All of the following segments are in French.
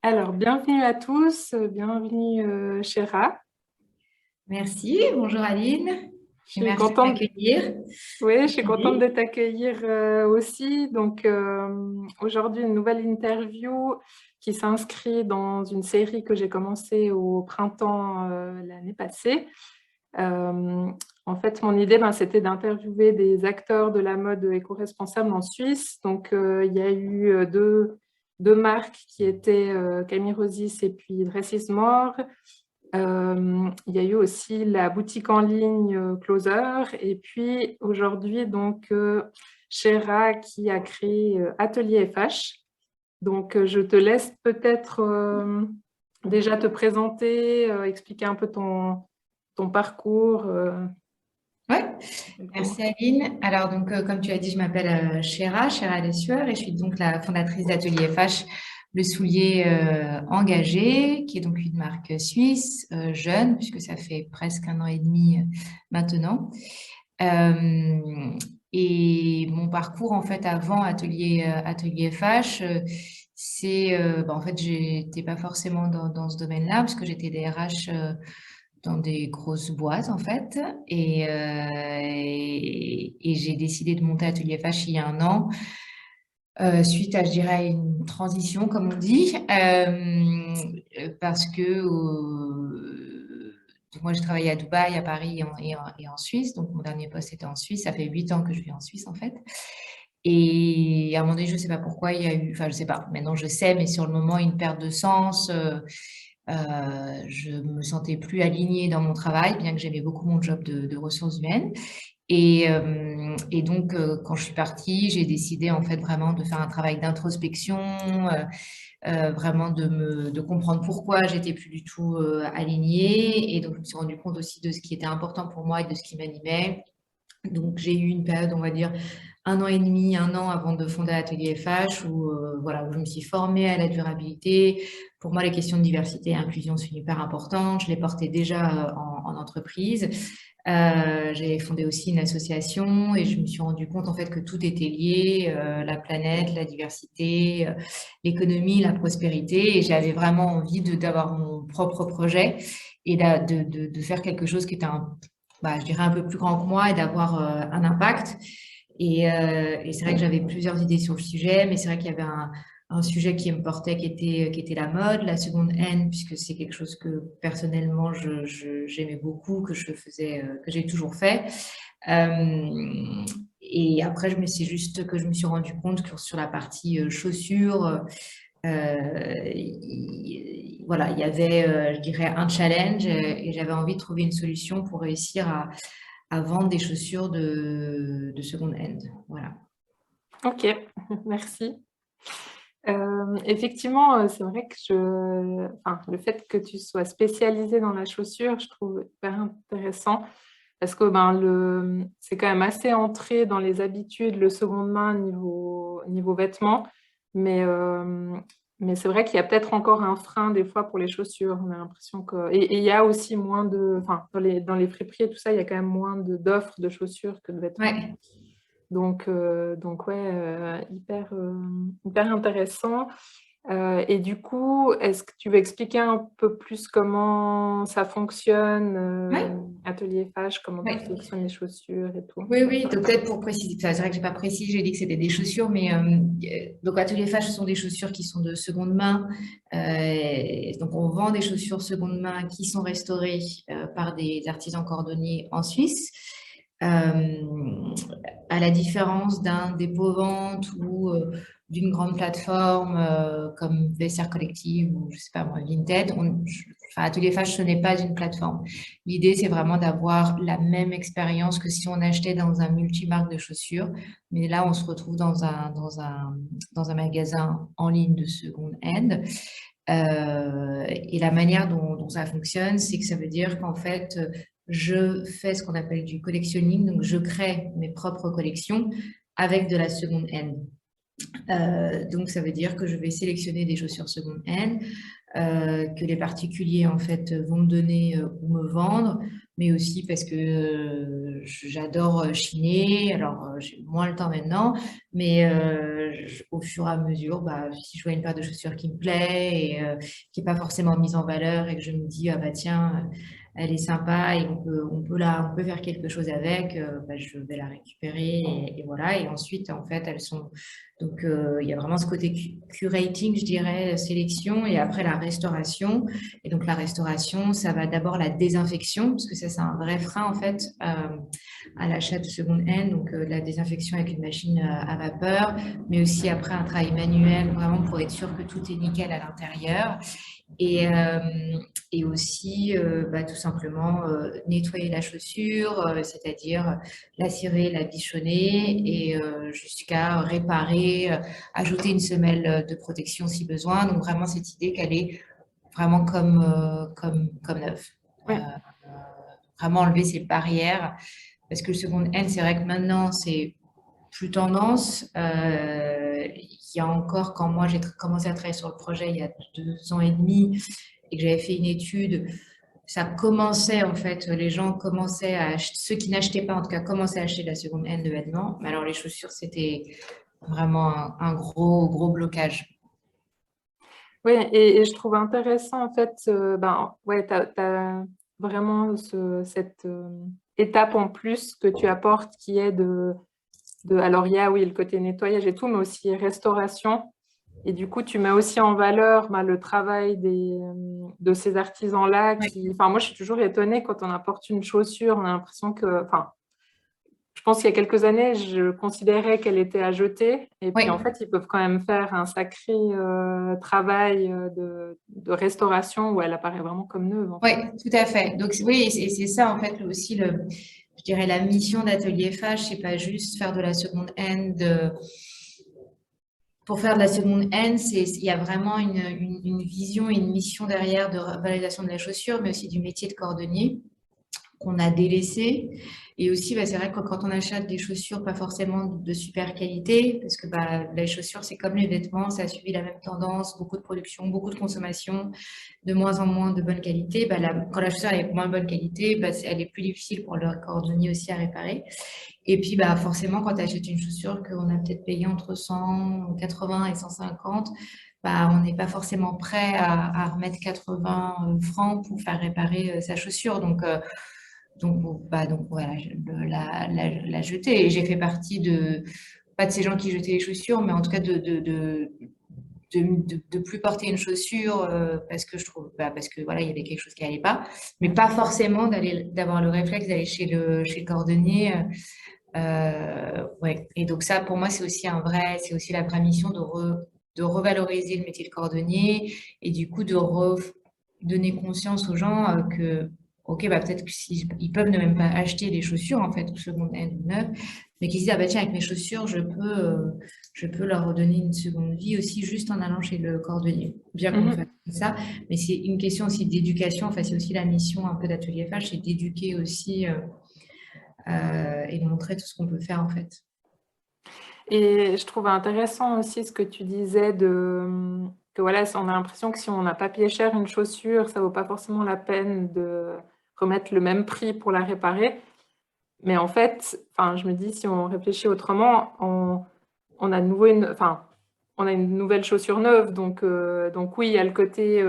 Alors, bienvenue à tous, bienvenue Chéra. Merci, bonjour Aline, Je et suis merci de contente, m'accueillir oui, je suis contente de aujourd'hui. t'accueillir aussi. Donc, aujourd'hui, une nouvelle interview qui s'inscrit dans une série que j'ai commencée au printemps l'année passée. Euh, En fait, mon idée, c'était d'interviewer des acteurs de la mode éco-responsable en Suisse. Donc, il y a eu deux marques qui étaient Camille Rosis et puis Dress Is More. Il y a eu aussi la boutique en ligne Closer et puis aujourd'hui donc Shera qui a créé Atelier FH. Donc je te laisse peut-être déjà te présenter, expliquer un peu ton parcours. Ouais, Exactement. merci Aline. Alors donc comme tu as dit, je m'appelle Chéra Lessueur et je suis donc la fondatrice d'Atelier FH, le soulier engagé, qui est donc une marque suisse jeune puisque ça fait presque 1 an et demi maintenant. Euh, et mon parcours en fait avant Atelier FH, en fait j'étais pas forcément dans ce domaine-là parce que j'étais DRH dans des grosses boîtes en fait et j'ai décidé de monter Atelier FH il y a 1 an suite à, je dirais, une transition, comme on dit, parce que donc moi, j'ai travaillé à Dubaï, à Paris et en Suisse. Donc, mon dernier poste était en Suisse. Ça fait 8 ans que je vis en Suisse, en fait. Et à un moment donné, je ne sais pas pourquoi il y a eu, enfin, je ne sais pas, maintenant je sais, mais sur le moment, une perte de sens. Je me sentais plus alignée dans mon travail, bien que j'aimais beaucoup mon job de ressources humaines. Et donc, quand je suis partie, j'ai décidé en fait vraiment de faire un travail d'introspection, vraiment de comprendre pourquoi j'étais plus du tout alignée. Et donc, je me suis rendu compte aussi de ce qui était important pour moi et de ce qui m'animait. Donc, j'ai eu une période, on va dire, 1 an et demi, 1 an avant de fonder Atelier FH, où, voilà, où je me suis formée à la durabilité. Pour moi, les questions de diversité et inclusion sont hyper importantes. Je les portais déjà en entreprise. J'ai fondé aussi une association et je me suis rendu compte en fait que tout était lié, la planète, la diversité, l'économie, la prospérité. Et j'avais vraiment envie d'avoir mon propre projet et de faire quelque chose qui était je dirais un peu plus grand que moi et d'avoir un impact. Et c'est vrai que j'avais plusieurs idées sur le sujet, mais c'est vrai qu'il y avait un sujet qui me portait, qui était la mode, la seconde haine, puisque c'est quelque chose que personnellement j'aimais beaucoup, que je faisais, que j'ai toujours fait. Et après, je me suis rendu compte que sur la partie chaussures, voilà, il y avait, je dirais, un challenge et j'avais envie de trouver une solution pour réussir à vendre des chaussures de seconde hand. Voilà. Ok, merci. Effectivement, c'est vrai que le fait que tu sois spécialisée dans la chaussure, je trouve hyper intéressant. Parce que c'est quand même assez entré dans les habitudes, le seconde main niveau vêtements. Mais, euh, mais c'est vrai qu'il y a peut-être encore un frein des fois pour les chaussures. On a l'impression que... Et il y a aussi moins de... Enfin, dans les friperies et tout ça, il y a quand même moins d'offres de chaussures que de vêtements. Ouais. Donc ouais, hyper intéressant. Et du coup, est-ce que tu veux expliquer un peu plus comment ça fonctionne, Ouais. Atelier Fage, comment tu Ouais. sélectionnes les chaussures et tout? Oui, oui, donc peut-être pour préciser, enfin, c'est vrai que j'ai pas précisé, j'ai dit que c'était des chaussures, mais donc Atelier Fage, ce sont des chaussures qui sont de seconde main. Donc on vend des chaussures seconde main qui sont restaurées par des artisans cordonniers en Suisse. À la différence d'un dépôt-vente ou d'une grande plateforme comme Vestiaire Collective ou je sais pas moi, Vinted, Atelier Fage, ce n'est pas une plateforme. L'idée, c'est vraiment d'avoir la même expérience que si on achetait dans un multimarque de chaussures. Mais là, on se retrouve dans un magasin en ligne de seconde hand. Et la manière dont ça fonctionne, c'est que ça veut dire qu'en fait, je fais ce qu'on appelle du collectionning. Donc, je crée mes propres collections avec de la seconde hand. Donc, ça veut dire que je vais sélectionner des chaussures seconde hand que les particuliers en fait vont me donner ou me vendre, mais aussi parce que j'adore chiner. Alors j'ai moins le temps maintenant, mais au fur et à mesure, bah, si je vois une paire de chaussures qui me plaît et qui n'est pas forcément mise en valeur et que je me dis ah bah tiens, elle est sympa et on peut faire quelque chose avec, bah, je vais la récupérer et voilà. Et ensuite en fait elles sont donc, il y a vraiment ce côté curating, je dirais, sélection, et après la restauration. Et donc, la restauration, ça va d'abord la désinfection, parce que ça, c'est un vrai frein, en fait, à l'achat de seconde hand. Donc, la désinfection avec une machine à vapeur, mais aussi après un travail manuel, vraiment pour être sûr que tout est nickel à l'intérieur. Et, euh, et aussi, bah, tout simplement, nettoyer la chaussure, c'est-à-dire la cirer, la bichonner et jusqu'à réparer, ajouter une semelle de protection si besoin. Donc, vraiment, cette idée qu'elle est vraiment comme neuve. Oui. Vraiment enlever ces barrières. Parce que le second hand, c'est vrai que maintenant, c'est plus tendance. Il y a encore, quand moi j'ai commencé à travailler sur le projet il y a 2 ans et demi et que j'avais fait une étude, ça commençait en fait, les gens commençaient à acheter, ceux qui n'achetaient pas en tout cas, commençaient à acheter de la seconde hand de vêtements. Mais alors les chaussures, c'était vraiment un gros blocage. Oui, et je trouve intéressant, en fait, ben, ouais, tu as vraiment cette étape en plus que tu apportes qui est alors, il y a, oui, le côté nettoyage et tout, mais aussi restauration. Et du coup, tu mets aussi en valeur ben, le travail de ces artisans-là Ouais. qui... Enfin, moi, je suis toujours étonnée quand on apporte une chaussure, on a l'impression que... Enfin, je pense qu'il y a quelques années, je considérais qu'elle était à jeter. Et puis, en Oui, fait, ils peuvent quand même faire un sacré travail de restauration où elle apparaît vraiment comme neuve, en oui, fait. tout à fait. Donc oui, c'est ça en fait aussi je dirais la mission d'Atelier FH, c'est pas juste faire de la seconde hand. Pour faire de la seconde hand, il y a vraiment une vision et une mission derrière de valorisation de la chaussure, mais aussi du métier de cordonnier qu'on a délaissé. Et aussi, bah, c'est vrai que quand on achète des chaussures pas forcément de super qualité, parce que bah, les chaussures, c'est comme les vêtements, ça a suivi la même tendance, beaucoup de production, beaucoup de consommation, de moins en moins de bonne qualité. Bah, quand la chaussure est moins bonne qualité, bah, elle est plus difficile pour le cordonnier aussi à réparer. Et puis, bah, forcément, quand tu achètes une chaussure qu'on a peut-être payé entre 180 et 150, bah, on n'est pas forcément prêt à remettre 80 francs pour faire réparer sa chaussure. Donc voilà, la jeter. Et j'ai fait partie pas de ces gens qui jetaient les chaussures, mais en tout cas de plus porter une chaussure parce que je trouve, parce que voilà, il y avait quelque chose qui allait pas, mais pas forcément d'avoir le réflexe d'aller chez le cordonnier. Ouais. Et donc ça, pour moi, c'est aussi la vraie mission de revaloriser le métier de cordonnier et du coup de donner conscience aux gens que, ok, bah peut-être qu'ils peuvent ne même pas acheter des chaussures en fait, ou seconde hand ou neuve, mais qu'ils disent ah bah tiens avec mes chaussures je peux leur redonner une seconde vie aussi juste en allant chez le cordonnier. Bien qu'on fasse ça, mais c'est une question aussi d'éducation. Enfin c'est aussi la mission un peu d'Atelier FH, c'est d'éduquer aussi. Et de montrer tout ce qu'on peut faire en fait. Et je trouve intéressant aussi ce que tu disais que voilà, on a l'impression que si on n'a pas payé cher une chaussure, ça vaut pas forcément la peine de remettre le même prix pour la réparer. Mais en fait, enfin, je me dis, si on réfléchit autrement, on a de nouveau on a une nouvelle chaussure neuve. Donc oui, il y a le côté,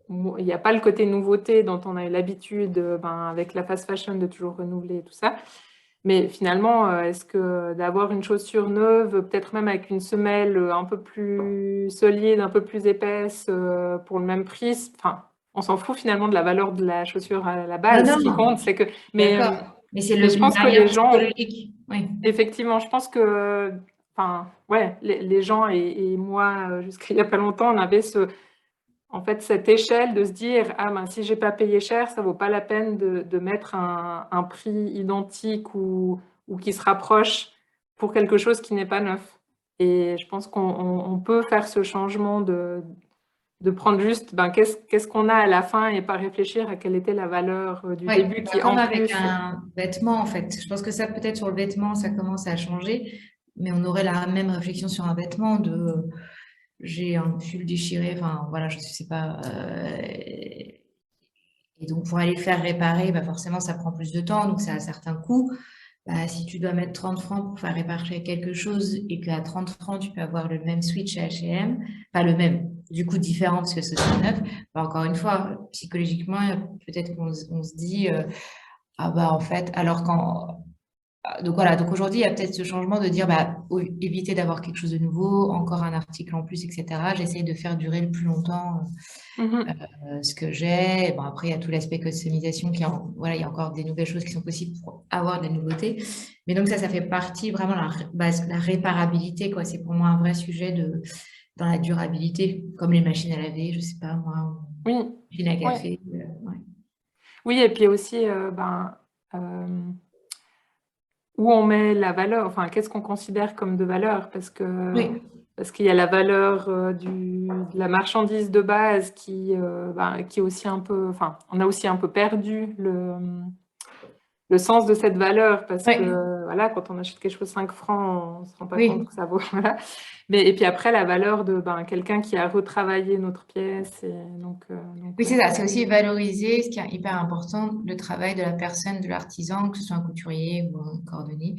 il n'y a pas le côté nouveauté dont on a eu l'habitude ben, avec la fast fashion de toujours renouveler et tout ça. Mais finalement, est-ce que d'avoir une chaussure neuve, peut-être même avec une semelle un peu plus solide, un peu plus épaisse, pour le même prix, enfin, on s'en fout finalement de la valeur de la chaussure à la Non, base. Ce qui non, compte, c'est que... d'accord. Mais c'est Mais je une pense que barrière les gens, psychologique. Oui. effectivement, je pense que, enfin, ouais, les gens et moi, jusqu'à il n'y a pas longtemps, on avait en fait, cette échelle de se dire, ah ben, si j'ai pas payé cher, ça vaut pas la peine de mettre un prix identique ou qui se rapproche pour quelque chose qui n'est pas neuf. Et je pense qu'on peut faire ce changement de prendre juste, ben, qu'est-ce qu'on a à la fin et pas réfléchir à quelle était la valeur du Oui, début bah, qui, comme en avec plus, un vêtement en fait. Je pense que ça peut-être sur le vêtement, ça commence à changer, mais on aurait la même réflexion sur un vêtement j'ai un pull déchiré, enfin voilà, je sais pas. Et donc, pour aller le faire réparer, bah forcément, ça prend plus de temps, donc ça a un certain coût. Bah, si tu dois mettre 30 francs pour faire réparer quelque chose et qu'à 30 francs, tu peux avoir le même switch à H&M, pas le même, du coup différent parce que c'est neuf, bah, encore une fois, psychologiquement, peut-être on se dit, ah bah en fait, alors quand donc voilà, donc aujourd'hui, il y a peut-être ce changement de dire, bah, éviter d'avoir quelque chose de nouveau, encore un article en plus, etc. J'essaye de faire durer le plus longtemps Mhm. ce que j'ai. Bon, après, il y a tout l'aspect customisation voilà, il y a encore des nouvelles choses qui sont possibles pour avoir des nouveautés. Mais donc ça fait partie vraiment la réparabilité, quoi. C'est pour moi un vrai sujet dans la durabilité, comme les machines à laver, je sais pas moi, Oui, machines à ouais. café. Ouais. Oui, et puis aussi, où on met la valeur, enfin, qu'est-ce qu'on considère comme de valeur? Oui, Parce qu'il y a la valeur de la marchandise de base qui est aussi un peu, enfin, on a aussi un peu perdu le sens de cette valeur parce que, oui, voilà, quand on achète quelque chose 5 francs, on ne se rend pas compte oui. que ça vaut, voilà. Et puis après, la valeur de quelqu'un qui a retravaillé notre pièce, et donc Oui, c'est ouais. ça. C'est aussi valoriser ce qui est hyper important, le travail de la personne, de l'artisan, que ce soit un couturier ou un cordonnier.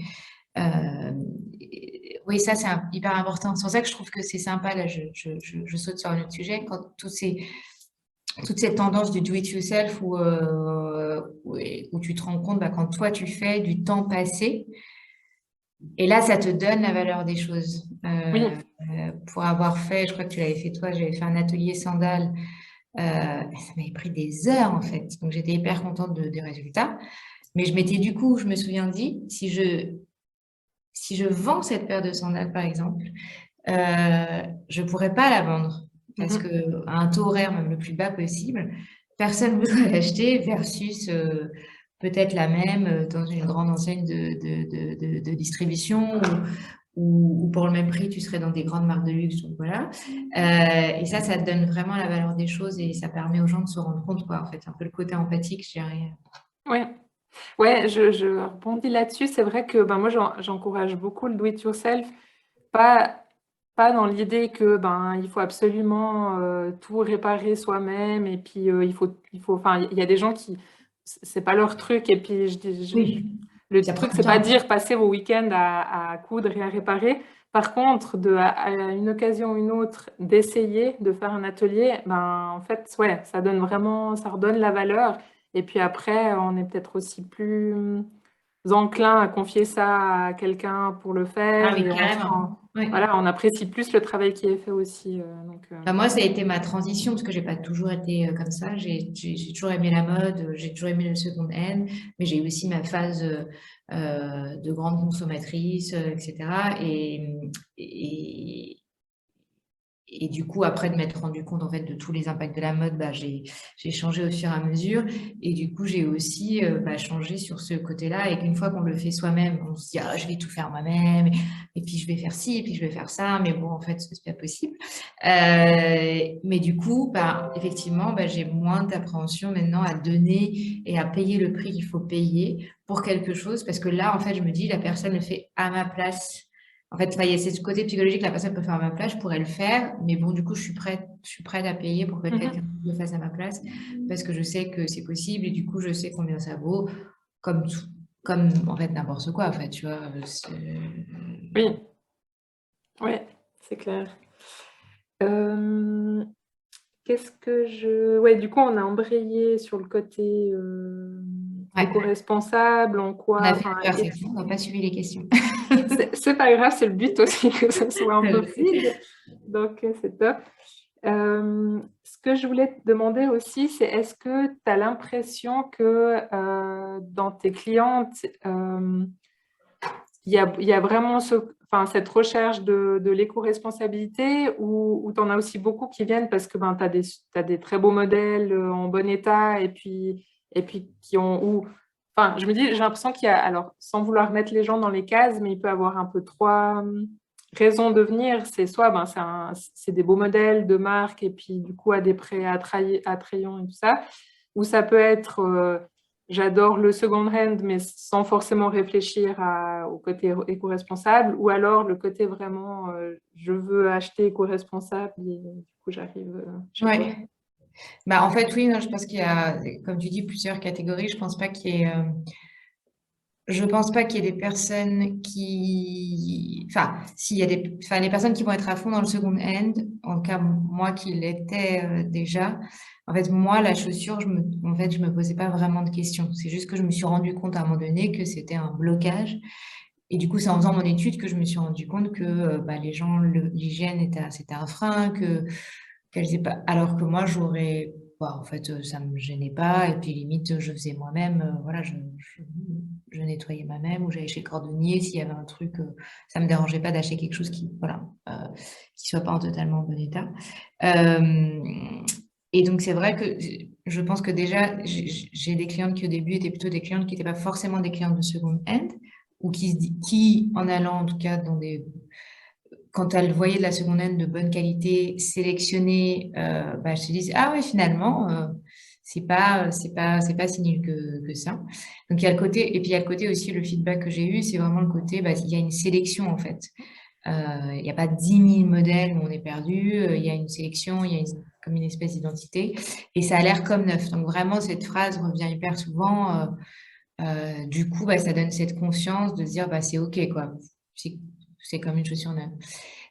Oui, ça, c'est hyper important. C'est pour ça que je trouve que c'est sympa. Là, je saute sur un autre sujet. Quand toute cette tendance du do-it-yourself où tu te rends compte, bah, quand toi, tu fais du temps passé, et là, ça te donne la valeur des choses. Oui. Pour avoir fait, je crois que tu l'avais fait toi, j'avais fait un atelier sandales. Ça m'avait pris des heures, en fait. Donc, j'étais hyper contente des résultats. Mais du coup, je me souviens dit, si je vends cette paire de sandales, par exemple, je ne pourrais pas la vendre parce Mhm. que à un taux horaire même le plus bas possible, personne ne voudrait l'acheter versus peut-être la même dans une grande enseigne de distribution ou pour le même prix, tu serais dans des grandes marques de luxe. Donc voilà. Et ça te donne vraiment la valeur des choses et ça permet aux gens de se rendre compte, quoi, en fait, un peu le côté empathique, je dirais. Ouais. Ouais, je rebondis là-dessus. C'est vrai que moi, j'encourage beaucoup le do-it-yourself, pas, pas dans l'idée que il faut absolument tout réparer soi-même et puis enfin, il y a des gens qui, c'est pas leur truc. Et puis, Oui, le ça prend truc, du c'est pas temps. dire passer vos week-ends à coudre et à réparer. Par contre, à une occasion ou une autre, d'essayer de faire un atelier, en fait, ouais, ça donne vraiment, ça redonne la valeur. Et puis après, on est peut-être aussi plus enclin à confier ça à quelqu'un pour le Ah, faire mais et carrément. Oui. voilà, on apprécie plus le travail qui est fait aussi. Bah, moi, ça a été ma transition parce que j'ai pas toujours été comme ça. J'ai toujours aimé la mode, j'ai toujours aimé le second hand, mais j'ai eu aussi ma phase de grande consommatrice, etc. Et, et du coup, après de m'être rendu compte en fait de tous les impacts de la mode, bah, j'ai changé au fur et à mesure. Et du coup, j'ai aussi changé sur ce côté-là. Et qu'une fois qu'on le fait soi-même, on se dit, ah, je vais tout faire moi-même. Et puis, je vais faire ci, et puis je vais faire ça. Mais bon, en fait, c'est pas possible. Mais du coup, bah, effectivement, bah, j'ai moins d'appréhension maintenant à donner et à payer le prix qu'il faut payer pour quelque chose. Parce que là, en fait, je me dis, la personne le fait à ma place. En fait, enfin, il y a ce côté psychologique, la personne peut faire à ma place, je pourrais le faire, mais bon, du coup, je suis prête à payer pour que quelqu'un mhm. le fasse à ma place, parce que je sais que c'est possible et du coup, je sais combien ça vaut, comme comme en fait n'importe quoi, en fait, tu vois. Oui, ouais, c'est clair. Euh, Qu'est-ce que je... Ouais, du coup, on a embrayé sur le côté Ouais, éco-responsable, en on quoi... a fait Enfin, la conversation, on n'a pas suivi les questions. c'est pas grave, c'est le but aussi que ce soit un peu Je sais. fluide. Donc, c'est top. Ce que je voulais te demander aussi, c'est est-ce que tu as l'impression que dans tes clientes, il y a vraiment enfin, cette recherche de l'éco-responsabilité ou tu en as aussi beaucoup qui viennent parce que t'as des très beaux modèles en bon état et puis qui ont... enfin, je me dis, j'ai l'impression qu'il y a, alors sans vouloir mettre les gens dans les cases, mais il peut y avoir un peu trois raisons de venir. C'est soit c'est des beaux modèles de marque et puis du coup à des prix attrayants et tout ça, ou ça peut être j'adore le second hand, mais sans forcément réfléchir au côté éco-responsable, ou alors le côté vraiment, je veux acheter éco-responsable, et du coup, j'arrive chez toi. Ouais. Bah, en fait, oui, non, je pense qu'il y a, comme tu dis, plusieurs catégories. Je pense pas qu'il y ait des personnes qui, enfin, s'il y a enfin, les personnes qui vont être à fond dans le second hand, en tout cas, moi qui l'étais déjà, en fait, moi, la chaussure, en fait, je me posais pas vraiment de questions. C'est juste que je me suis rendu compte à un moment donné que c'était un blocage. Et du coup, c'est en faisant mon étude que je me suis rendu compte que bah, les gens, l'hygiène c'était un frein, qu'elles étaient pas. Alors que moi, bah, en fait, ça me gênait pas. Et puis limite, je faisais moi-même. Voilà, je nettoyais moi-même ou j'allais chez le cordonnier s'il y avait un truc. Ça me dérangeait pas d'acheter quelque chose qui, voilà, qui soit pas en totalement bon état. Euh, et donc, c'est vrai que je pense que déjà, j'ai des clientes qui au début étaient plutôt des clientes qui n'étaient pas forcément des clientes de second hand ou qui, en allant en tout cas quand elles voyaient de la seconde hand de bonne qualité sélectionnée, bah, je te dis, ah ouais, finalement, c'est pas si nul que ça. Donc il y a le côté, et puis il y a le côté aussi, le feedback que j'ai eu, c'est vraiment le côté, bah, il y a une sélection en fait. Il n'y a pas 10 000 modèles où on est perdu, il y a une sélection, il y a comme une espèce d'identité, et ça a l'air comme neuf. Donc vraiment, cette phrase revient hyper souvent. Du coup, bah, ça donne cette confiance de se dire, bah, c'est OK, quoi. C'est c'est comme une chaussure neuve.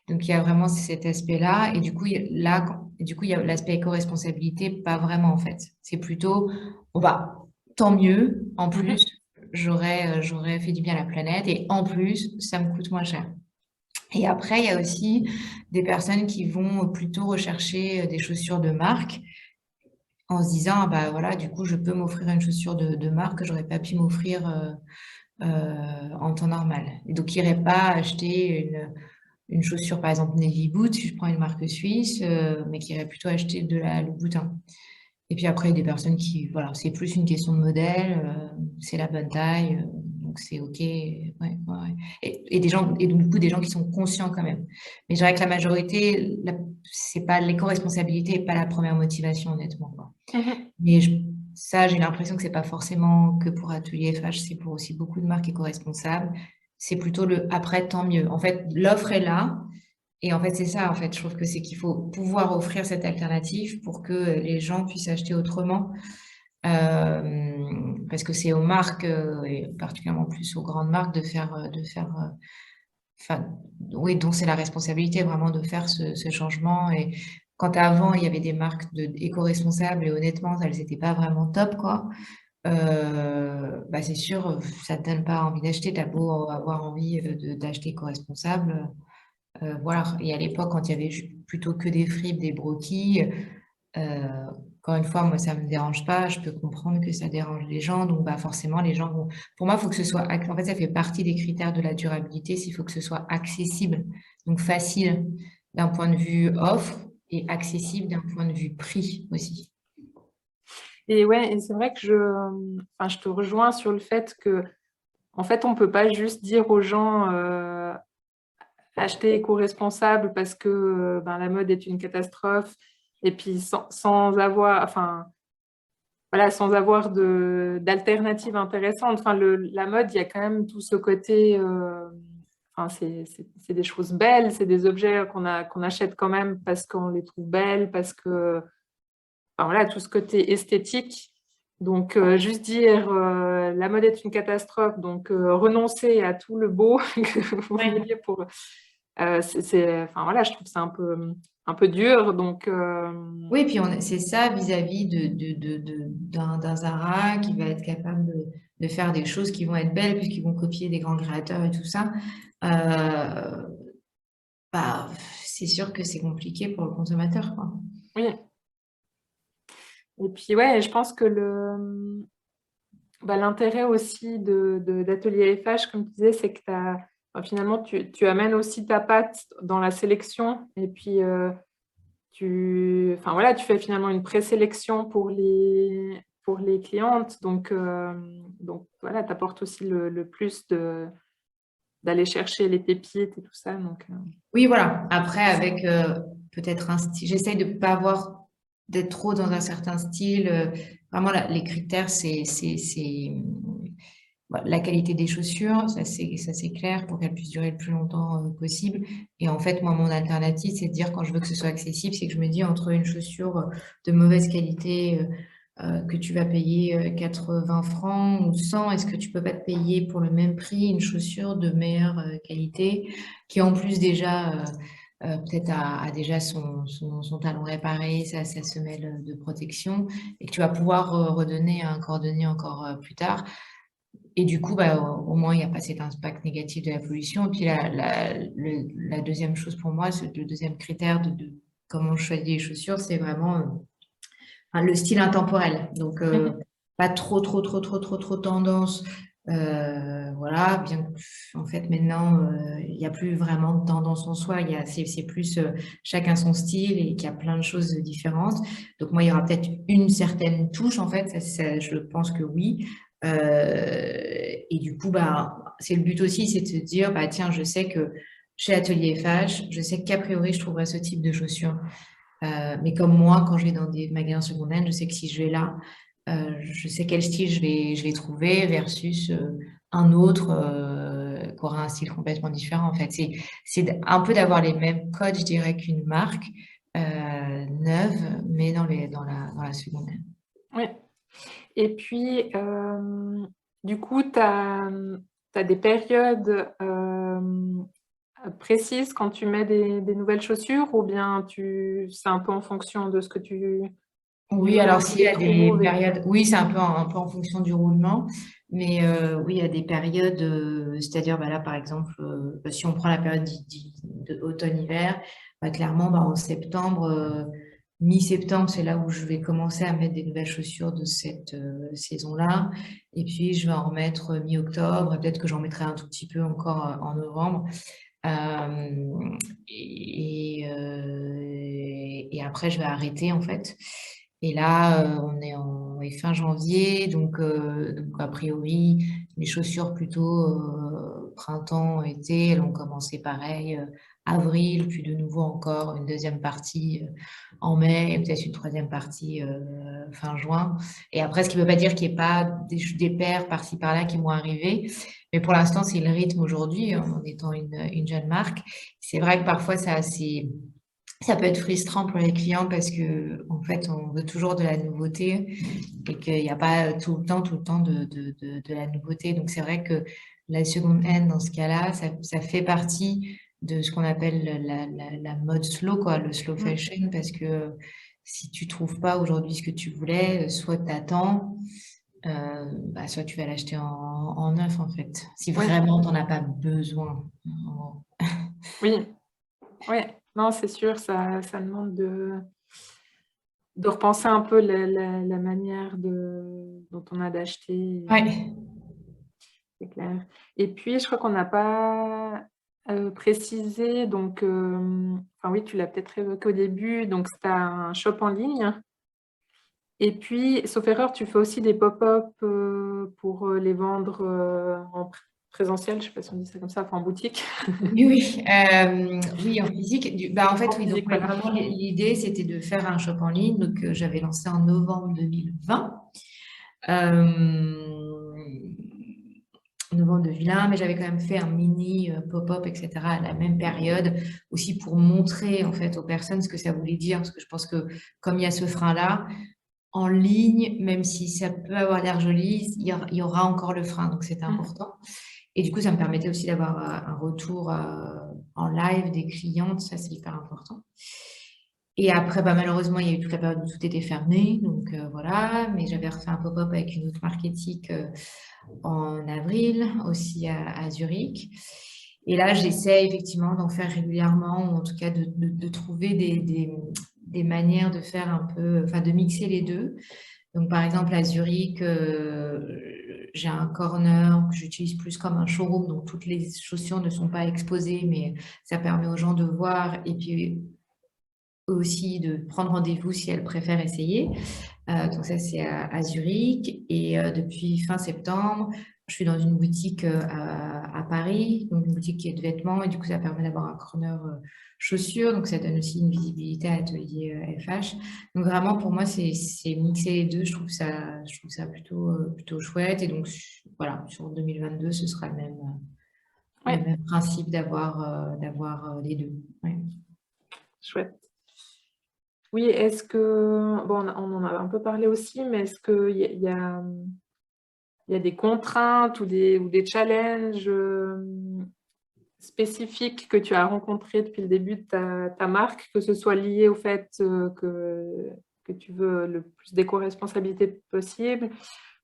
Donc, il y a vraiment cet aspect-là. Et du coup, il y a l'aspect éco-responsabilité, pas vraiment, en fait. C'est plutôt, bon, bah, tant mieux. En Mhm. plus, j'aurais fait du bien à la planète. Et en plus, ça me coûte moins cher. Et après, il y a aussi des personnes qui vont plutôt rechercher des chaussures de marque en se disant, ah bah voilà, du coup, je peux m'offrir une chaussure de marque que j'aurais pas pu m'offrir en temps normal. Et donc, il n'irait pas acheter une chaussure, par exemple, Navy Boot, si je prends une marque suisse, mais qui irait plutôt acheter le boutin. Et puis après, il y a des personnes qui, voilà, c'est plus une question de modèle, c'est la bonne taille, donc c'est OK. Ouais, ouais, ouais. Et des gens, et donc, du coup, des gens qui sont conscients quand même. Mais je dirais que la majorité, c'est pas l'éco-responsabilité, pas la première motivation, honnêtement, quoi. Mhm. Mais ça, j'ai l'impression que c'est pas forcément que pour Atelier FH, c'est pour aussi beaucoup de marques éco-responsables. C'est plutôt le après, tant mieux. En fait, l'offre est là. Et en fait, c'est ça, en fait. Je trouve que c'est qu'il faut pouvoir offrir cette alternative pour que les gens puissent acheter autrement. Parce que c'est aux marques, et particulièrement plus aux grandes marques, enfin, oui, dont c'est la responsabilité vraiment de faire ce changement. Et quand avant, il y avait des marques éco-responsables et honnêtement, elles n'étaient pas vraiment top, quoi. Bah c'est sûr, ça te donne pas envie d'acheter. T'as beau avoir envie d'acheter éco-responsable. Voilà. Et à l'époque, quand il y avait plutôt que des fripes, des broquis, encore une fois, moi, ça me dérange pas. Je peux comprendre que ça dérange les gens. Donc, bah, forcément, les gens vont. Pour moi, il faut que ce soit. En fait, ça fait partie des critères de la durabilité. S'il faut que ce soit accessible, donc facile d'un point de vue offre et accessible d'un point de vue prix aussi. Et ouais, et c'est vrai que enfin, je te rejoins sur le fait que, en fait, on peut pas juste dire aux gens acheter éco-responsable parce que ben, la mode est une catastrophe, et puis sans avoir, enfin, voilà, sans avoir d'alternative intéressante. Enfin, la mode, il y a quand même tout ce côté, enfin, c'est des choses belles, c'est des objets qu'on achète quand même parce qu'on les trouve belles, parce que, enfin, voilà, tout ce côté esthétique. Donc, juste dire la mode est une catastrophe, donc renoncer à tout le beau que vous Ouais. vouliez pour. Enfin, voilà, je trouve ça un peu dur. Donc, Oui, puis c'est ça vis-à-vis d'un Zara qui va être capable de faire des choses qui vont être belles puisqu'ils vont copier des grands créateurs et tout ça. Euh, Bah, c'est sûr que c'est compliqué pour le consommateur, quoi. oui. Et puis, ouais, je pense que bah, l'intérêt aussi d'Atelier FH, comme tu disais, c'est que finalement, tu amènes aussi ta patte dans la sélection. Et puis, enfin, voilà, tu fais finalement une présélection pour les clientes. Donc voilà, tu apportes aussi le plus d'aller chercher les pépites et tout ça. Donc, Oui, voilà. Après, avec peut-être un style, j'essaye de pas avoir d'être trop dans un certain style. Vraiment, les critères, la qualité des chaussures, ça c'est clair pour qu'elles puissent durer le plus longtemps possible. Et en fait, moi, mon alternative, c'est de dire quand je veux que ce soit accessible, c'est que je me dis entre une chaussure de mauvaise qualité que tu vas payer 80 francs ou 100, est-ce que tu peux pas te payer pour le même prix une chaussure de meilleure qualité qui en plus déjà peut-être a déjà son talon réparé, sa semelle de protection et que tu vas pouvoir redonner à un cordonnier encore plus tard. Et du coup, bah, au moins, il n'y a pas cet impact négatif de la pollution. Et puis, la deuxième chose pour moi, le deuxième critère de comment je choisis les chaussures, c'est vraiment le style intemporel. Donc, pas trop, trop, trop, trop, trop, trop tendance. Voilà, bien que, en fait, maintenant, il n'y a plus vraiment de tendance en soi. C'est plus chacun son style et qu'il y a plein de choses différentes. Donc, moi, il y aura peut-être une certaine touche, en fait. Je pense que oui. Et du coup, bah, c'est le but aussi, c'est de se dire, bah, tiens, je sais que chez Atelier FH, je sais qu'a priori, je trouverai ce type de chaussures. Mais comme moi, quand je vais dans des magasins secondaires, je sais que si je vais là, je sais quel style je vais trouver versus un autre qui aura un style complètement différent. En fait, c'est un peu d'avoir les mêmes codes, je dirais, qu'une marque neuve, mais dans la secondaire. Oui. Et puis, du coup, tu as des périodes précises quand tu mets des nouvelles chaussures ou bien c'est un peu en fonction de ce que du Oui, moment alors où tu s'il y les a des trouves périodes, oui, c'est un peu en fonction du roulement, mais oui, il y a des périodes, c'est-à-dire bah là par exemple, si on prend la période de automne-hiver, bah, clairement bah, en septembre, mi-septembre, c'est là où je vais commencer à mettre des nouvelles chaussures de cette saison-là, et puis je vais en remettre mi-octobre, et peut-être que j'en mettrai un tout petit peu encore en novembre. Et après, je vais arrêter en fait. Et là, on est fin janvier, donc a priori, les chaussures plutôt printemps, été, elles ont commencé pareil, avril, puis de nouveau encore une deuxième partie en mai, et peut-être une troisième partie fin juin. Et après, ce qui ne veut pas dire qu'il n'y ait pas des paires par-ci par-là qui vont arriver. Mais pour l'instant, c'est le rythme aujourd'hui, en étant une jeune marque. C'est vrai que parfois, ça peut être frustrant pour les clients parce que, en fait, on veut toujours de la nouveauté et qu'il n'y a pas tout le temps de la nouveauté. Donc, c'est vrai que la seconde hand, dans ce cas-là, ça fait partie de ce qu'on appelle la mode slow, quoi, le slow fashion, parce que si tu trouves pas aujourd'hui ce que tu voulais, soit tu attends, bah, soit tu vas l'acheter en neuf, en fait, si Oui, vraiment tu n'en as pas besoin. oui, oui. Non, c'est sûr, ça demande de repenser un peu la manière dont on a d'acheter, Ouais. c'est clair. Et puis, je crois qu'on n'a pas précisé, donc, enfin oui, tu l'as peut-être évoqué au début, donc c'est un shop en ligne. Et puis, sauf erreur, tu fais aussi des pop-up pour les vendre en présentiel, je ne sais pas si on dit ça comme ça, enfin en boutique. Oui, oui, oui, en physique. Bah, en fait, En oui. Donc, physique, ouais, voilà. vraiment, l'idée, c'était de faire un shop en ligne. Donc, j'avais lancé en novembre 2020. Euh, novembre 2001, mais j'avais quand même fait un mini pop-up, etc. à la même période, aussi pour montrer, en fait, aux personnes ce que ça voulait dire. Parce que je pense que, comme il y a ce frein-là, en ligne, même si ça peut avoir l'air joli, il y aura encore le frein. Donc, c'est important. Et du coup, ça me permettait aussi d'avoir un retour en live des clientes, ça c'est hyper important. Et après, bah, malheureusement, il y a eu toute la période où tout était fermé, donc voilà, mais j'avais refait un pop-up avec une autre marque éthique en avril, aussi à Zurich. Et là, j'essaie effectivement d'en faire régulièrement, ou en tout cas de trouver des manières de faire un peu, enfin de mixer les deux. Donc, par exemple, à Zurich, j'ai un corner que j'utilise plus comme un showroom, donc toutes les chaussures ne sont pas exposées, mais ça permet aux gens de voir et puis aussi de prendre rendez-vous si elles préfèrent essayer. Donc ça, c'est à Zurich. Et depuis fin septembre, je suis dans une boutique à Paris, donc une boutique qui est de vêtements, et du coup, ça permet d'avoir un corner chaussures, donc ça donne aussi une visibilité à Atelier FH. Donc vraiment, pour moi, c'est mixer les deux, je trouve ça plutôt chouette. Et donc, voilà, sur 2022, ce sera le Ouais, même principe d'avoir les deux. Ouais. chouette. Oui, est-ce que, bon, on en a un peu parlé aussi, mais est-ce qu'il y a des contraintes ou des challenges spécifiques que tu as rencontrés depuis le début de ta marque, que ce soit lié au fait que tu veux le plus d'éco-responsabilité possible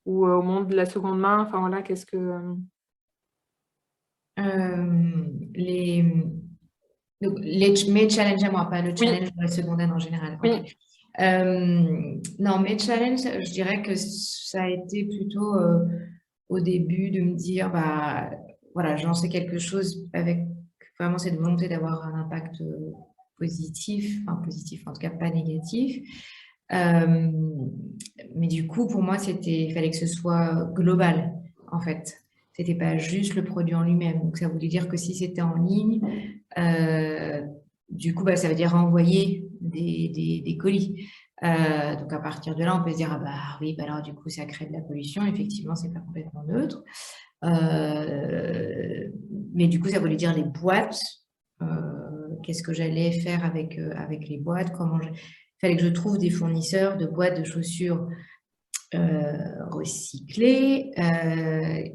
ou au monde de la seconde main? Enfin voilà, qu'est-ce que... Les, donc, mes challenges à moi, pas le Oui, challenge de la secondaire en général. Ok. oui, Non, mes challenges, je dirais que ça a été plutôt au début de me dire, bah, voilà, j'en sais quelque chose avec vraiment cette volonté d'avoir un impact positif, enfin positif, en tout cas pas négatif. Euh, mais du coup, pour moi, il fallait que ce soit global, en fait. C'était pas juste le produit en lui-même. Donc, ça voulait dire que si c'était en ligne, euh, du coup, bah, ça veut dire envoyer des colis. Donc, à partir de là, on peut se dire, ah bah oui, bah alors du coup, ça crée de la pollution. Effectivement, c'est pas complètement neutre. Euh, mais du coup, ça voulait dire les boîtes. Qu'est-ce que j'allais faire avec les boîtes? Il fallait que je trouve des fournisseurs de boîtes de chaussures recyclées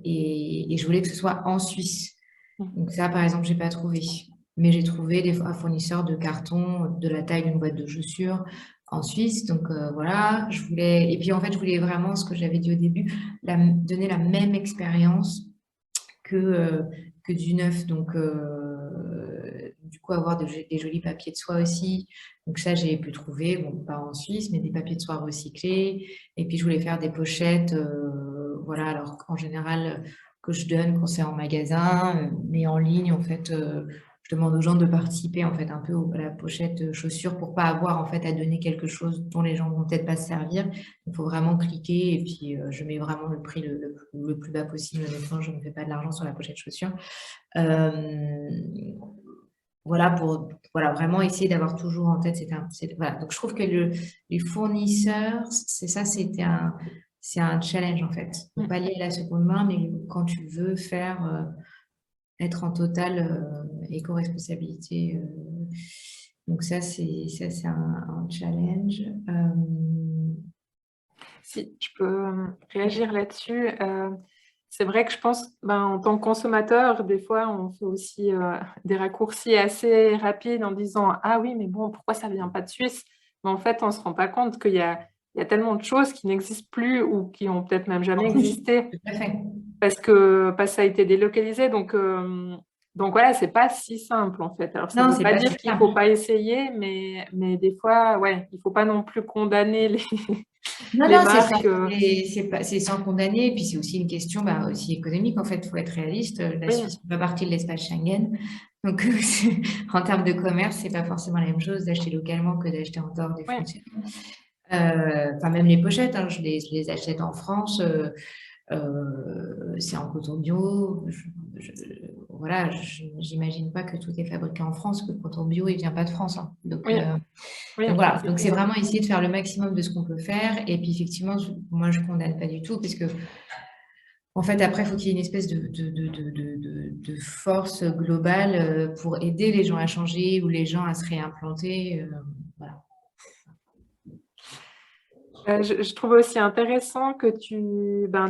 et je voulais que ce soit en Suisse. Donc ça, par exemple, j'ai pas trouvé. Mais j'ai trouvé un fournisseur de carton de la taille d'une boîte de chaussures en Suisse. Donc voilà, et puis en fait, je voulais vraiment, ce que j'avais dit au début, donner la même expérience que, que du neuf. Donc, du coup, avoir des jolis papiers de soie aussi. Donc ça, j'ai pu trouver, bon, pas en Suisse, mais des papiers de soie recyclés. Et puis, je voulais faire des pochettes, voilà, alors qu'en général, que je donne quand c'est en magasin, mais en ligne, en fait, je demande aux gens de participer, en fait, un peu à la pochette chaussures pour pas avoir, en fait, à donner quelque chose dont les gens vont peut-être pas se servir. Il faut vraiment cliquer et puis je mets vraiment le prix le plus bas possible. Honnêtement, je ne fais pas de l'argent sur la pochette chaussure. Voilà, voilà, vraiment essayer d'avoir toujours en tête. Voilà. Donc, je trouve que les fournisseurs, c'est un challenge en fait. Donc, pas lié à la seconde main, mais quand tu veux être en totale éco-responsabilité. Donc, ça, c'est un challenge. si je peux réagir là-dessus. C'est vrai que je pense, ben, en tant que consommateur, des fois, on fait aussi des raccourcis assez rapides en disant ah oui, mais bon, pourquoi ça ne vient pas de Suisse? Mais en fait, on ne se rend pas compte il y a tellement de choses qui n'existent plus ou qui ont peut-être même jamais En plus, existé tout à fait. parce que ça a été délocalisé. Donc voilà, c'est pas si simple en fait. Alors, ça ne Non, veut c'est pas pas si dire qu'il ne simple. faut pas essayer, mais des fois, ouais, il ne faut pas non plus condamner Non, les non, marques. c'est sans condamner. Et puis, c'est aussi une question bah, aussi économique. En fait, il faut être réaliste. La Oui, Suisse fait pas partie de l'espace Schengen. Donc, en termes de commerce, c'est pas forcément la même chose d'acheter localement que d'acheter en dehors des oui. frontières. Enfin, même les pochettes, hein, je les achète en France. C'est en coton bio. Voilà, j'imagine pas que tout est fabriqué en France, que le coton bio, il vient pas de France, hein. Oui, oui, Donc voilà, donc c'est effectivement. vraiment essayer de faire le maximum de ce qu'on peut faire. Et puis effectivement, moi je condamne pas du tout, parce que en fait après, il faut qu'il y ait une espèce de force globale pour aider les gens à changer ou les gens à se réimplanter. Voilà. Je trouve aussi intéressant que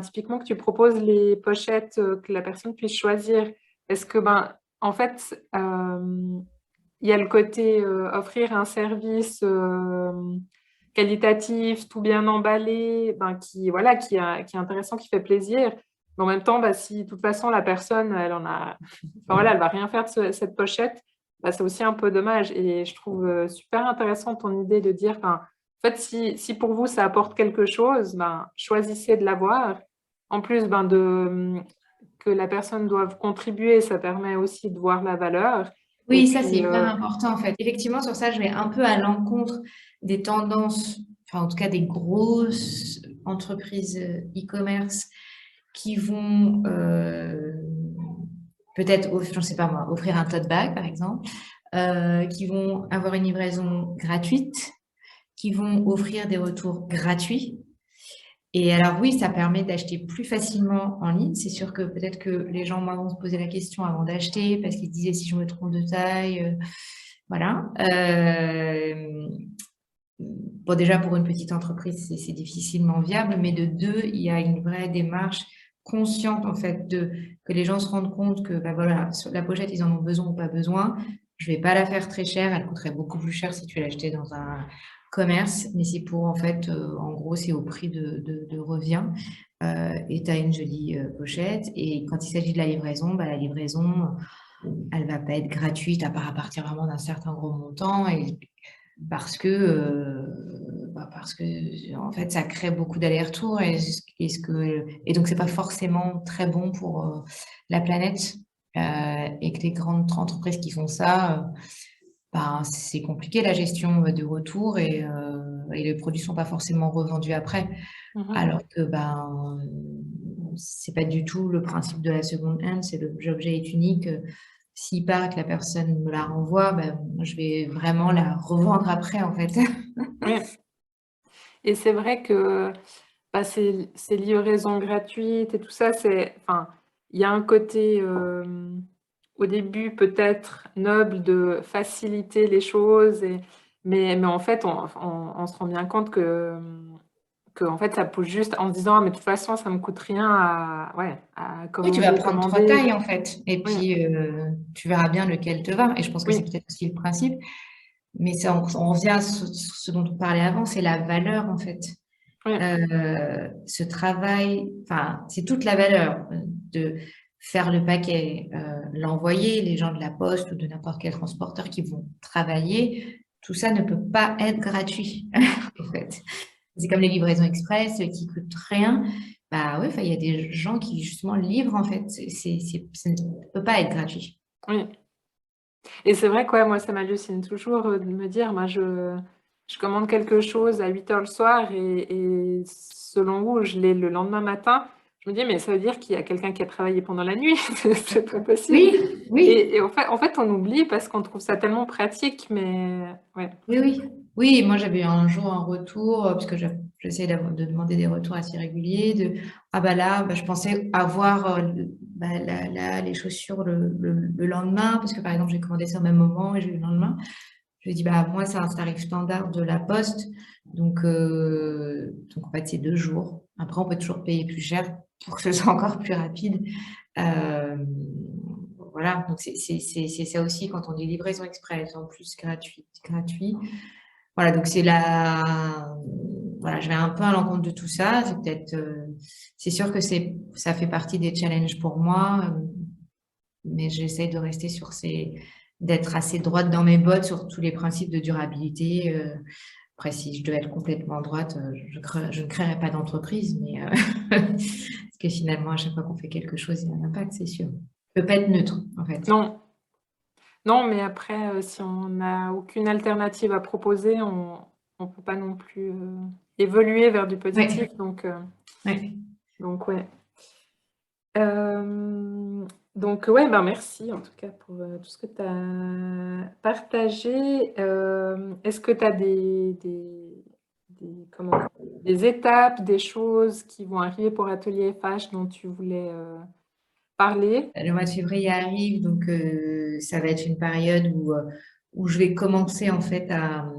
typiquement que tu proposes les pochettes que la personne puisse choisir. Est-ce que, en fait, il y a le côté offrir un service qualitatif, tout bien emballé, voilà, qui est intéressant, qui fait plaisir. Mais en même temps, si de toute façon la personne, elle en a, enfin voilà, elle va rien faire de cette pochette, c'est aussi un peu dommage. Et je trouve super intéressant ton idée de dire, en fait, si pour vous ça apporte quelque chose, choisissez de l'avoir. En plus, que la personne doive contribuer, ça permet aussi de voir la valeur. Et Oui, ça c'est puis, hyper important en fait. Effectivement, sur ça, je vais un peu à l'encontre des tendances, enfin en tout cas des grosses entreprises e-commerce qui vont peut-être, je ne sais pas moi, offrir un tote bag, par exemple, qui vont avoir une livraison gratuite, qui vont offrir des retours gratuits. Et alors oui, ça permet d'acheter plus facilement en ligne. C'est sûr que peut-être que les gens vont se poser la question avant d'acheter parce qu'ils disaient si je me trompe de taille, voilà. Bon, déjà pour une petite entreprise, c'est difficilement viable, mais de deux, il y a une vraie démarche consciente en fait que les gens se rendent compte que bah, voilà, la pochette, ils en ont besoin ou pas besoin. Je vais pas la faire très chère, elle coûterait beaucoup plus cher si tu l'achetais dans un commerce, mais c'est pour en fait, en gros, c'est au prix de revient. Et tu as une jolie pochette. Et quand il s'agit de la livraison, bah, la livraison, elle va pas être gratuite à part à partir vraiment d'un certain gros montant. Et parce que en fait, ça crée beaucoup d'allers-retours et donc c'est pas forcément très bon pour la planète et que les grandes entreprises qui font ça, ben, c'est compliqué la gestion de retour et les produits sont pas forcément revendus après. Alors que ben c'est pas du tout le principe de la seconde hand, c'est l'objet est unique. S'il part que la personne me la renvoie, ben, je vais vraiment la revendre après, en fait. Oui. Et c'est vrai que bah, ces livraisons gratuites et tout ça, enfin, il y a un côté au début peut-être noble de faciliter les choses, mais en fait, on se rend bien compte que en fait, ça pousse juste en se disant, ah, mais de toute façon, ça me coûte rien à Oui, tu vas commander, prendre 3 commander. tailles, en fait. Et Oui, puis, tu verras bien lequel te va. Et je pense que c'est oui, peut-être aussi le principe. Mais ça, on revient à ce dont on parlait avant, c'est la valeur, en fait. oui, Ce travail, enfin, c'est toute la valeur de faire le paquet, l'envoyer, les gens de la poste ou de n'importe quel transporteur qui vont travailler, tout ça ne peut pas être gratuit, en fait. C'est comme les livraisons express qui coûtent rien. Bah oui, il y a des gens qui justement livrent, en fait. Ça ne peut pas être gratuit. oui. Et c'est vrai que ouais, moi, ça m'hallucine toujours de me dire, moi, je commande quelque chose à 8 heures le soir et selon où je l'ai le lendemain matin, je me dis, mais ça veut dire qu'il y a quelqu'un qui a travaillé pendant la nuit, c'est pas possible. Oui, oui. Et en fait, on oublie parce qu'on trouve ça tellement pratique, mais ouais, Oui, oui. Oui, moi j'avais eu un jour un retour, parce que j'essaie de demander des retours assez réguliers, ah bah là, bah, je pensais avoir bah, les chaussures le lendemain, parce que par exemple j'ai commandé ça au même moment et j'ai eu le lendemain. Je lui ai dit, bah moi c'est un tarif standard de la poste, donc en fait c'est 2 jours. Après on peut toujours payer plus cher pour que ce soit encore plus rapide. Euh, voilà, donc c'est ça aussi quand on dit livraison express, en plus gratuit. Voilà, donc voilà, je vais un peu à l'encontre de tout ça. C'est sûr que ça fait partie des challenges pour moi, mais j'essaie de rester d'être assez droite dans mes bottes sur tous les principes de durabilité. Après, si je devais être complètement droite, je ne créerais pas d'entreprise, mais parce que finalement, à chaque fois qu'on fait quelque chose, il y a un impact, c'est sûr. Je peux pas être neutre, en fait. non, non, mais après, si on n'a aucune alternative à proposer, on peut pas non plus évoluer vers du Ouais, positif, ouais. donc ouais. Donc ouais, ben merci en tout cas pour tout ce que tu as partagé. Est-ce que tu as des étapes, des choses qui vont arriver pour Atelier FH dont tu voulais parler? Le mois de février arrive, donc ça va être une période où je vais commencer en fait à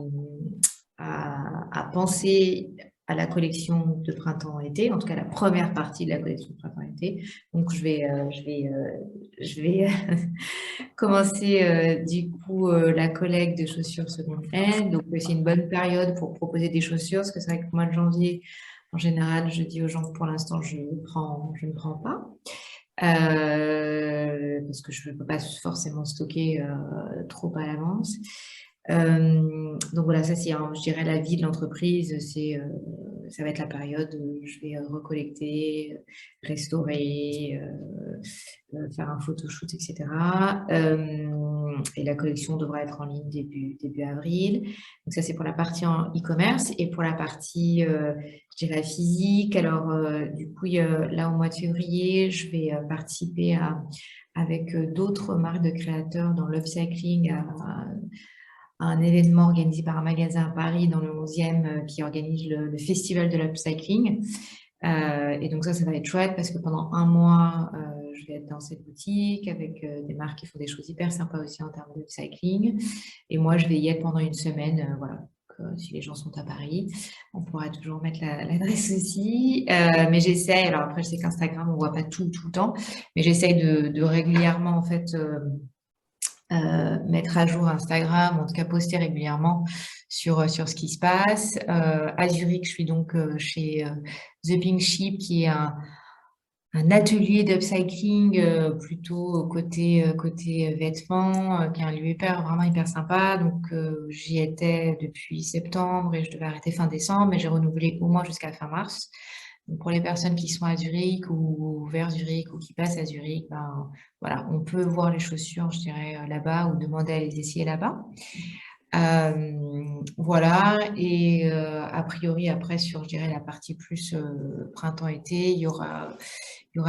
penser à la collection de printemps-été, en tout cas la première partie de la collection de printemps-été. Donc je vais commencer du coup la collecte de chaussures seconde hand. Donc c'est une bonne période pour proposer des chaussures, parce que c'est vrai que le mois de janvier, en général, je dis aux gens que pour l'instant je ne prends pas. Parce que je ne peux pas forcément stocker trop à l'avance. Donc voilà, ça c'est, je dirais, la vie de l'entreprise. Ça va être la période où je vais recollecter, restaurer, faire un photoshoot, etc. Et la collection devra être en ligne début avril. Donc ça, c'est pour la partie en e-commerce. Et pour la partie, je dirais, physique, alors du coup, là, au mois de février, je vais participer avec d'autres marques de créateurs dans l'upcycling à un événement organisé par un magasin à Paris dans le 11e qui organise le festival de l'upcycling. Et donc ça va être chouette parce que pendant un mois, je vais être dans cette boutique avec des marques qui font des choses hyper sympas aussi en termes de cycling. Et moi, je vais y être pendant une semaine. Voilà. Donc, si les gens sont à Paris, on pourra toujours mettre l'adresse aussi. Mais j'essaie, alors après, je sais qu'Instagram, on voit pas tout le temps, mais j'essaie de régulièrement, en fait, mettre à jour Instagram, en tout cas poster régulièrement sur ce qui se passe. À Zurich, je suis donc chez The Pink Sheep, qui est un atelier d'upcycling plutôt côté vêtements, qui est un lieu vraiment hyper sympa. Donc, j'y étais depuis septembre et je devais arrêter fin décembre, mais j'ai renouvelé au moins jusqu'à fin mars. Donc, pour les personnes qui sont à Zurich ou vers Zurich ou qui passent à Zurich, ben, voilà, on peut voir les chaussures, je dirais, là-bas ou demander à les essayer là-bas. Voilà, et a priori, après, sur, je dirais, la partie plus printemps-été, il y aura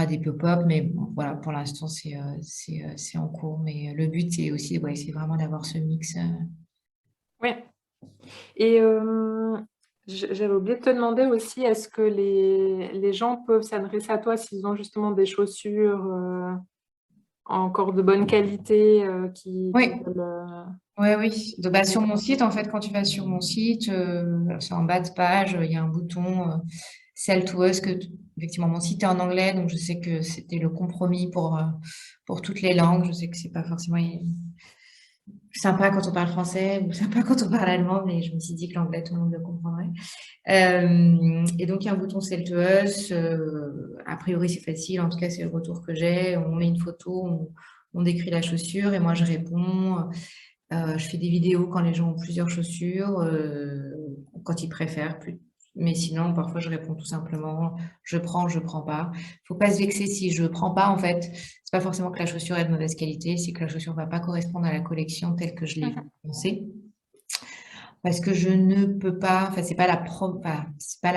des pop-up, mais bon, voilà, pour l'instant, c'est en cours. Mais le but, c'est aussi, ouais, c'est vraiment d'avoir ce mix. Oui. Et j'avais oublié de te demander aussi, est-ce que les gens peuvent s'adresser à toi s'ils ont justement des chaussures encore de bonne qualité qui Oui, veulent... oui, oui. Bah, sur mon site, en fait, quand tu vas sur mon site, c'est en bas de page, il y a un bouton Sell to Us, effectivement, mon site est en anglais, donc je sais que c'était le compromis pour toutes les langues. Je sais que c'est pas forcément sympa quand on parle français ou sympa quand on parle allemand, mais je me suis dit que l'anglais, tout le monde le comprendrait. Et donc, il y a un bouton Sell to Us. A priori, c'est facile. En tout cas, c'est le retour que j'ai. On met une photo, on décrit la chaussure et moi, je réponds. Je fais des vidéos quand les gens ont plusieurs chaussures, quand ils préfèrent. Mais sinon, parfois, je réponds tout simplement, je prends pas. Faut pas se vexer si je prends pas, en fait. C'est pas forcément que la chaussure est de mauvaise qualité, c'est que la chaussure va pas correspondre à la collection telle que je l'ai Mhm. pensée. Parce que je ne peux pas, enfin, c'est pas la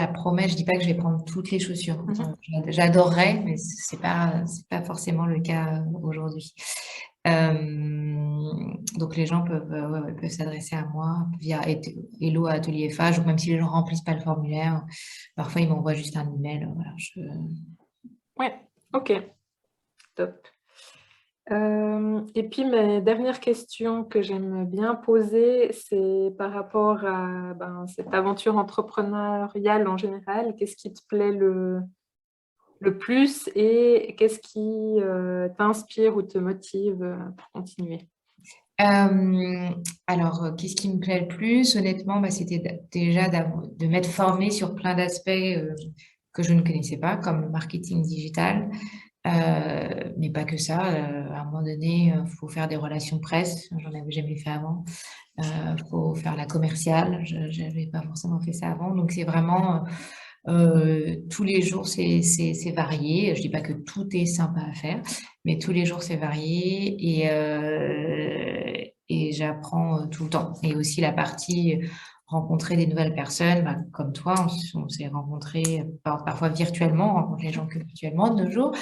promesse, je dis pas que je vais prendre toutes les chaussures. Mhm. J'adorerais, mais c'est pas forcément le cas aujourd'hui. Donc les gens peuvent s'adresser à moi via Hello à Atelier Fage, ou même si les gens remplissent pas le formulaire, parfois ils m'envoient juste un email. Voilà, Ouais, ok, top. Et puis, mes dernières questions que j'aime bien poser, c'est par rapport à cette aventure entrepreneuriale en général. Qu'est-ce qui te plaît le plus et qu'est-ce qui t'inspire ou te motive pour continuer? Alors, qu'est-ce qui me plaît le plus? Honnêtement, bah, c'était déjà de m'être formée sur plein d'aspects que je ne connaissais pas, comme le marketing digital. Mais pas que ça. À un moment donné, il faut faire des relations presse. J'en avais jamais fait avant. Faut faire la commerciale. Je n'avais pas forcément fait ça avant. Donc, c'est vraiment tous les jours, c'est varié. Je dis pas que tout est sympa à faire, mais tous les jours, c'est varié et j'apprends tout le temps. Et aussi la partie rencontrer des nouvelles personnes, bah, comme toi, on s'est rencontrés parfois virtuellement, on rencontre les gens que virtuellement de nos jours,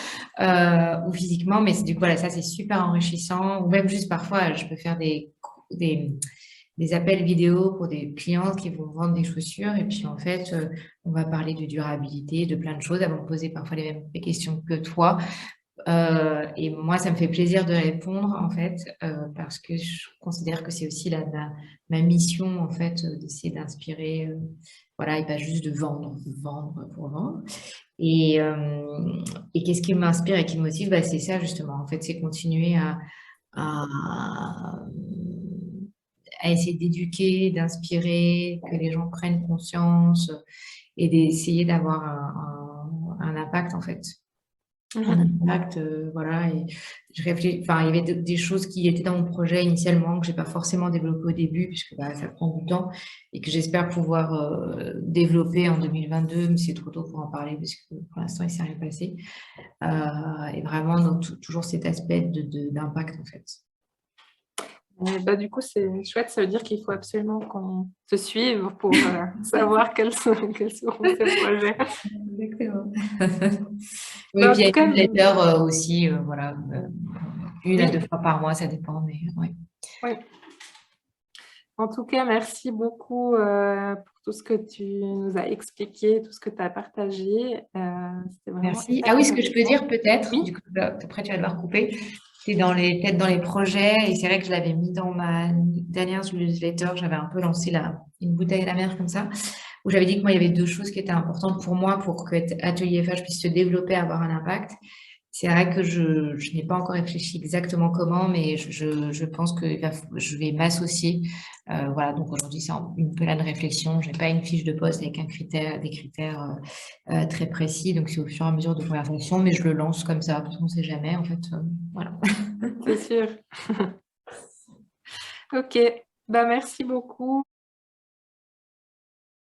ou physiquement, mais du coup, voilà, ça c'est super enrichissant. Ou même juste parfois, je peux faire des, des appels vidéo pour des clients qui vont vendre des chaussures. Et puis, en fait, on va parler de durabilité, de plein de choses. Elles vont me poser parfois les mêmes questions que toi. Et moi, ça me fait plaisir de répondre, en fait, parce que je considère que c'est aussi ma mission, en fait, d'essayer d'inspirer, voilà, et pas juste de vendre pour vendre. Et, euh, et qu'est-ce qui m'inspire et qui me motive? Bah, c'est ça, justement. En fait, c'est continuer à à essayer d'éduquer, d'inspirer, que les gens prennent conscience et d'essayer d'avoir un impact en fait. un impact, voilà. Et je réfléchis, enfin, il y avait des choses qui étaient dans mon projet initialement que j'ai pas forcément développé au début, puisque bah, ça prend du temps et que j'espère pouvoir développer en 2022, mais c'est trop tôt pour en parler parce que pour l'instant, il s'est rien passé. Et vraiment, donc, toujours cet aspect d'impact, en fait. Bah, du coup, c'est chouette, ça veut dire qu'il faut absolument qu'on se suive pour savoir quels seront ces projets. Exactement. Oui, Bah, et en puis il y tout a cas, une newsletter aussi, voilà, une à oui, deux fois par mois, ça dépend, mais ouais. oui. En tout cas, merci beaucoup pour tout ce que tu nous as expliqué, tout ce que tu as partagé. C'était vraiment Merci. hyper Ah oui, ce que je peux intéressant. dire peut-être, Oui, du coup, après tu vas devoir couper, c'est peut-être dans les projets, et c'est vrai que je l'avais mis dans ma dernière newsletter, j'avais un peu lancé une bouteille à la mer comme ça, où j'avais dit que moi, il y avait deux choses qui étaient importantes pour moi pour que Atelier FH puisse se développer, avoir un impact. C'est vrai que je n'ai pas encore réfléchi exactement comment, mais je pense que je vais m'associer. Voilà, donc aujourd'hui, c'est une pleine réflexion. Je n'ai pas une fiche de poste avec des critères très précis, donc c'est au fur et à mesure de conversation, mais je le lance comme ça, parce qu'on ne sait jamais, en fait. Voilà. c'est sûr. Ok, bah, merci beaucoup.